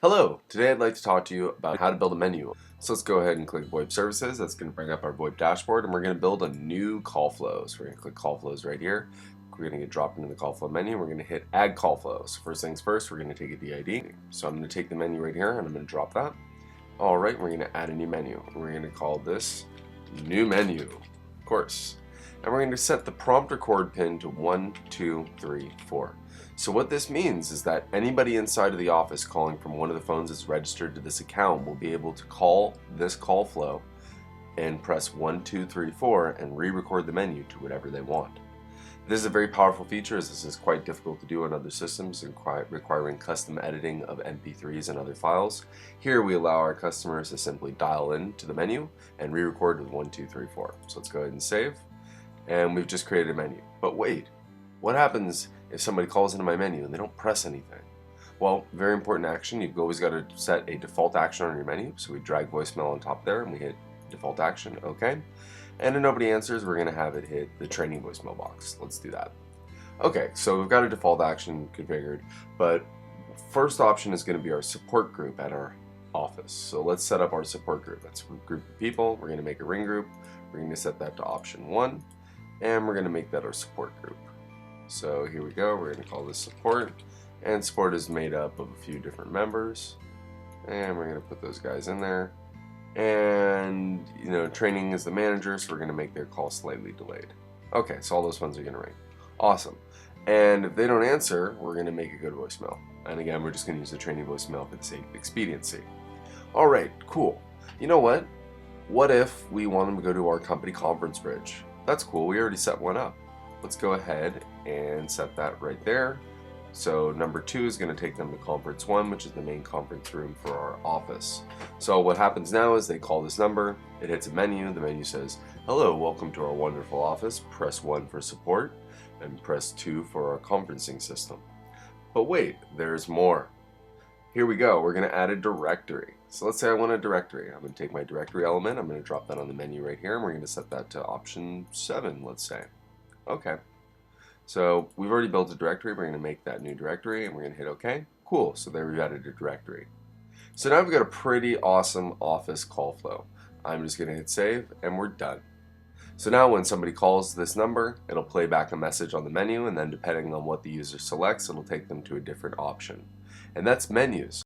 Hello, today I'd like to talk to you about how to build a menu. So let's go ahead and click VoIP Services. That's going to bring up our VoIP dashboard, and we're going to build a new call flow. So we're going to click Call Flows right here. We're going to get dropped into the call flow menu. We're going to hit Add Call Flows. First things first, we're going to take a DID. So I'm going to take the menu right here and I'm going to drop that. Alright, we're going to add a new menu. We're going to call this New Menu, of course. And we're going to set the prompt record pin to 1, 2, 3, 4. So what this means is that anybody inside of the office calling from one of the phones that's registered to this account will be able to call this call flow and press 1, 2, 3, 4 and re-record the menu to whatever they want. This is a very powerful feature, as this is quite difficult to do on other systems requiring custom editing of MP3s and other files. Here we allow our customers to simply dial in to the menu and re-record with 1, 2, 3, 4. So let's go ahead and save. And we've just created a menu. But wait, what happens if somebody calls into my menu and they don't press anything? Well, very important action. You've always got to set a default action on your menu. So we drag voicemail on top there and we hit default action, okay. And if nobody answers, we're going to have it hit the training voicemail box. Let's do that. Okay, so we've got a default action configured, but first option is going to be our support group at our office. So let's set up our support group. That's a group of people. We're going to make a ring group. We're going to set that to option 1, and we're going to make that our support group. So here we go. We're going to call this support, and support is made up of a few different members, and we're going to put those guys in there. And training is the manager, so we're going to make their call slightly delayed. Okay, so all those ones are going to ring. Awesome. And if they don't answer, we're going to make a good voicemail. And again, we're just going to use the training voicemail for the sake of expediency. All right, cool. You know what? What if we want them to go to our company conference bridge? That's cool. We already set one up. Let's go ahead and set that right there. So number 2 is going to take them to conference 1, which is the main conference room for our office. So what happens now is they call this number, it hits a menu, the menu says, "Hello, welcome to our wonderful office. Press 1 for support and press 2 for our conferencing system." But wait, there's more. Here we go, we're going to add a directory. So let's say I want a directory. I'm going to take my directory element, I'm going to drop that on the menu right here, and we're going to set that to option 7, let's say. Okay. So we've already built a directory. We're going to make that new directory and we're going to hit OK. Cool. So there we've added a directory. So now we've got a pretty awesome office call flow. I'm just going to hit save and we're done. So now when somebody calls this number, it'll play back a message on the menu, and then depending on what the user selects, it'll take them to a different option. And that's menus.